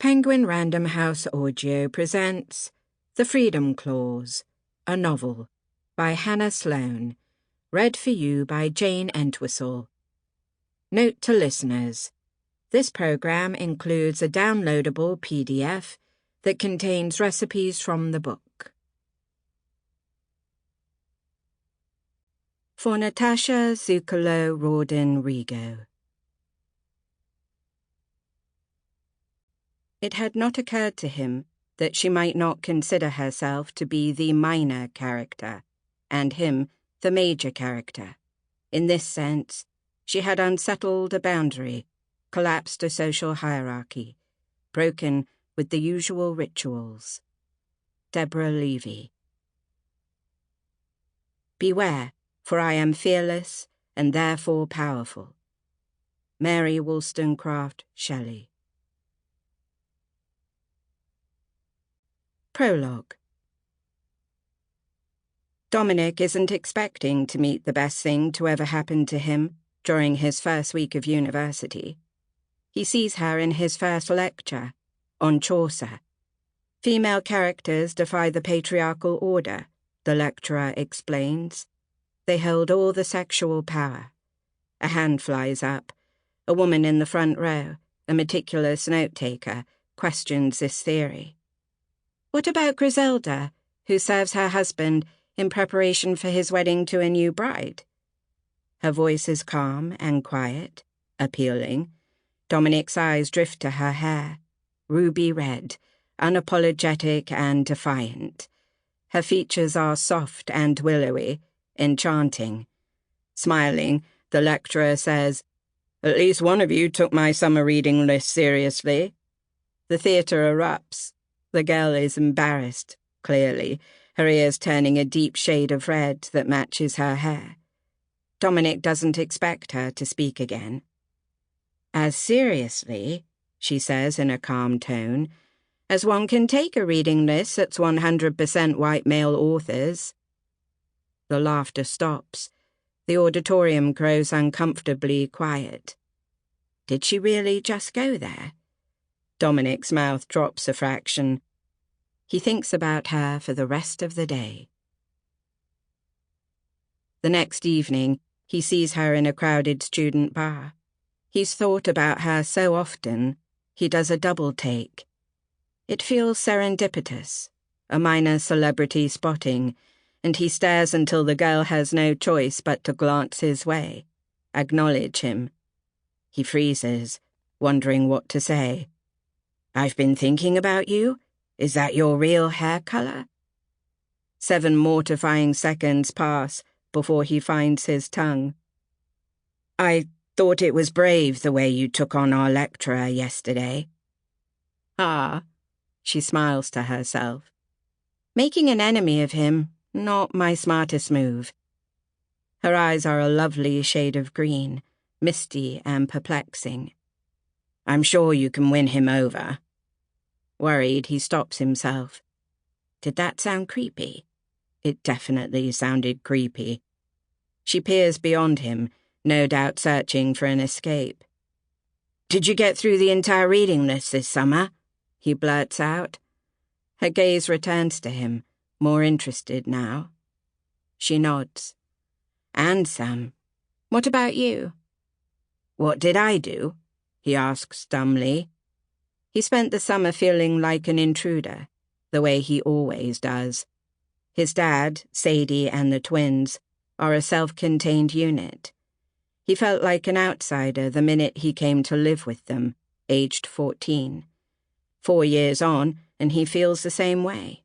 Penguin Random House Audio presents The Freedom Clause, a novel, by Hannah Sloane, read for you by Jayne Entwistle. Note to listeners, this program includes a downloadable PDF that contains recipes from the book. For Natasha Zuccolo-Rawdon-Rigo. It had not occurred to him that she might not consider herself to be the minor character, and him the major character. In this sense, she had unsettled a boundary, collapsed a social hierarchy, broken with the usual rituals. Deborah Levy. Beware, for I am fearless and therefore powerful. Mary Wollstonecraft Shelley. Prologue. Dominic isn't expecting to meet the best thing to ever happen to him during his first week of university. He sees her in his first lecture, on Chaucer. Female characters defy the patriarchal order, the lecturer explains. They hold all the sexual power. A hand flies up. A woman in the front row, a meticulous note-taker, questions this theory. What about Griselda, who serves her husband in preparation for his wedding to a new bride? Her voice is calm and quiet, appealing. Dominic's eyes drift to her hair, ruby red, unapologetic and defiant. Her features are soft and willowy, enchanting. Smiling, the lecturer says, "At least one of you took my summer reading list seriously." The theatre erupts. The girl is embarrassed, clearly, her ears turning a deep shade of red that matches her hair. Dominic doesn't expect her to speak again. "As seriously," she says in a calm tone, "as one can take a reading list that's 100% white male authors." The laughter stops. The auditorium grows uncomfortably quiet. Did she really just go there? Dominic's mouth drops a fraction. He thinks about her for the rest of the day. The next evening, he sees her in a crowded student bar. He's thought about her so often, he does a double take. It feels serendipitous, a minor celebrity spotting, and he stares until the girl has no choice but to glance his way, acknowledge him. He freezes, wondering what to say. "I've been thinking about you? Is that your real hair color?" 7 mortifying seconds pass before he finds his tongue. "I thought it was brave the way you took on our lecturer yesterday." "Ah," she smiles to herself. "Making an enemy of him, not my smartest move." Her eyes are a lovely shade of green, misty and perplexing. "I'm sure you can win him over." Worried, he stops himself. Did that sound creepy? It definitely sounded creepy. She peers beyond him, no doubt searching for an escape. "Did you get through the entire reading list this summer?" he blurts out. Her gaze returns to him, more interested now. She nods. "And some. What about you?" "What did I do?" he asks dumbly. He spent the summer feeling like an intruder, the way he always does. His dad, Sadie, and the twins are a self-contained unit. He felt like an outsider the minute he came to live with them, aged 14. 4 years on, and he feels the same way.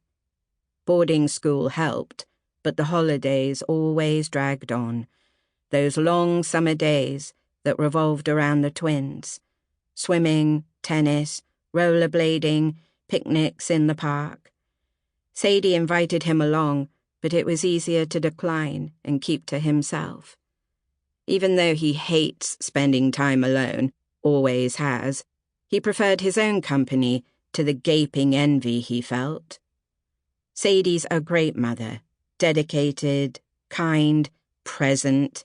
Boarding school helped, but the holidays always dragged on. Those long summer days that revolved around the twins. Swimming, tennis, rollerblading, picnics in the park. Sadie invited him along, but it was easier to decline and keep to himself. Even though he hates spending time alone, always has, he preferred his own company to the gaping envy he felt. Sadie's a great mother, dedicated, kind, present,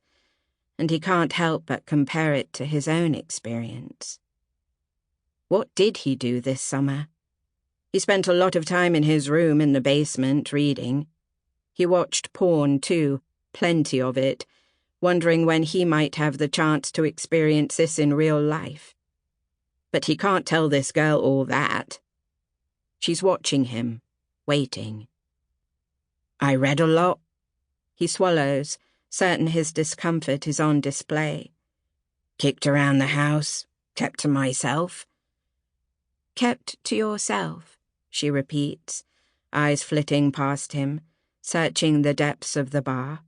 and he can't help but compare it to his own experience. What did he do this summer? He spent a lot of time in his room in the basement reading. He watched porn too, plenty of it, wondering when he might have the chance to experience this in real life. But he can't tell this girl all that. She's watching him, waiting. I read a lot. He swallows, certain his discomfort is on display. Kicked around the house, kept to myself. Kept to yourself, she repeats, eyes flitting past him, searching the depths of the bar.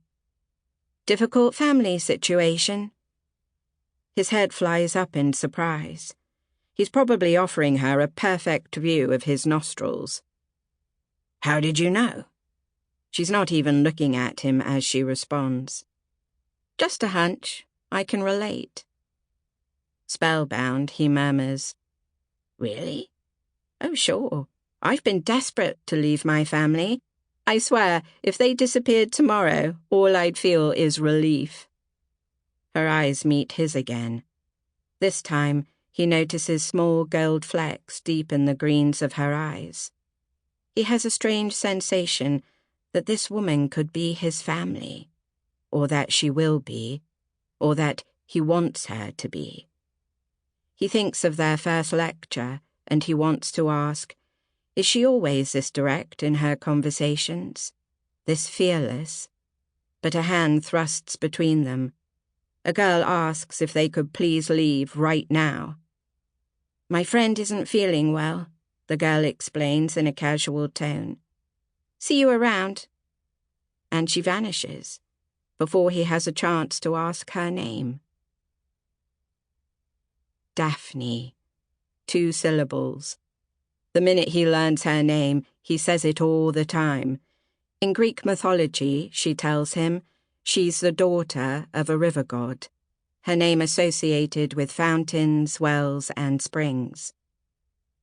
Difficult family situation? His head flies up in surprise. He's probably offering her a perfect view of his nostrils. How did you know? She's not even looking at him as she responds. Just a hunch. I can relate. Spellbound, he murmurs. Really? Oh, sure. I've been desperate to leave my family. I swear, if they disappeared tomorrow, all I'd feel is relief. Her eyes meet his again. This time, he notices small gold flecks deep in the greens of her eyes. He has a strange sensation that this woman could be his family, or that she will be, or that he wants her to be. He thinks of their first lecture, and he wants to ask, is she always this direct in her conversations, this fearless? But a hand thrusts between them. A girl asks if they could please leave right now. My friend isn't feeling well, the girl explains in a casual tone. See you around. And she vanishes, before he has a chance to ask her name. Daphne. 2 syllables. The minute he learns her name, he says it all the time. In Greek mythology, she tells him, she's the daughter of a river god, her name associated with fountains, wells, and springs.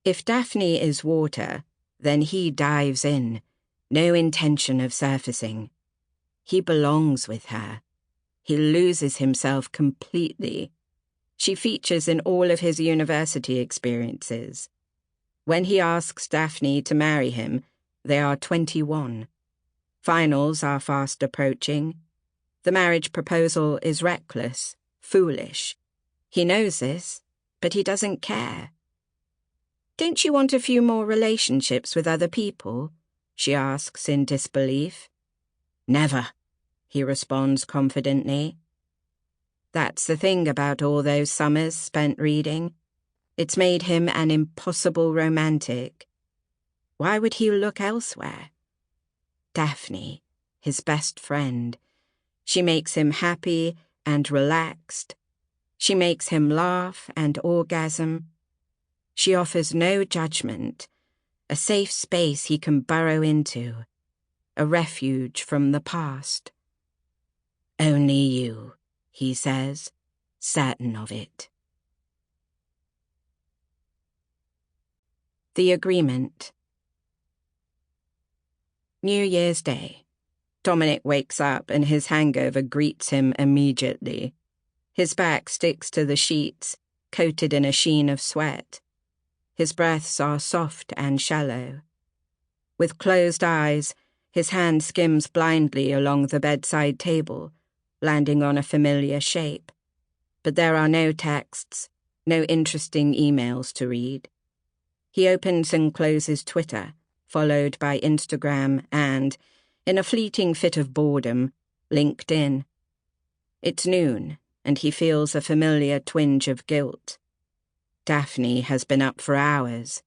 If Daphne is water, then he dives in, no intention of surfacing. He belongs with her. He loses himself completely. She features in all of his university experiences. When he asks Daphne to marry him, they are 21. Finals are fast approaching. The marriage proposal is reckless, foolish. He knows this, but he doesn't care. Don't you want a few more relationships with other people? She asks in disbelief. Never, he responds confidently. That's the thing about all those summers spent reading. It's made him an impossible romantic. Why would he look elsewhere? Daphne, his best friend. She makes him happy and relaxed. She makes him laugh and orgasm. She offers no judgment, a safe space he can burrow into, a refuge from the past. Only you, he says, certain of it. The Agreement. New Year's Day. Dominic wakes up and his hangover greets him immediately. His back sticks to the sheets, coated in a sheen of sweat. His breaths are soft and shallow. With closed eyes, his hand skims blindly along the bedside table, landing on a familiar shape. But there are no texts, no interesting emails to read. He opens and closes Twitter, followed by Instagram and, in a fleeting fit of boredom, LinkedIn. It's noon, and he feels a familiar twinge of guilt. Daphne has been up for hours.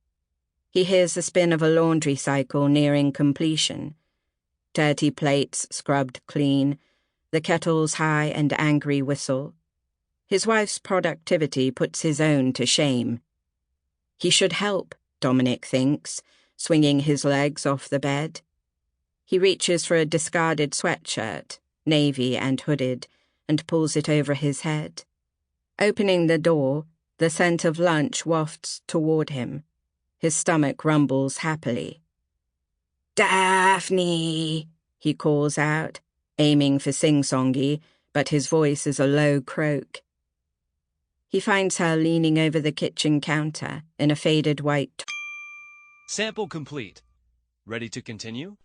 He hears the spin of a laundry cycle nearing completion. Dirty plates scrubbed clean, the kettle's high and angry whistle. His wife's productivity puts his own to shame. He should help, Dominic thinks, swinging his legs off the bed. He reaches for a discarded sweatshirt, navy and hooded, and pulls it over his head. Opening the door, the scent of lunch wafts toward him. His stomach rumbles happily. Daphne, he calls out, aiming for sing-songy, but his voice is a low croak. He finds her leaning over the kitchen counter in a faded white. Sample complete. Ready to continue?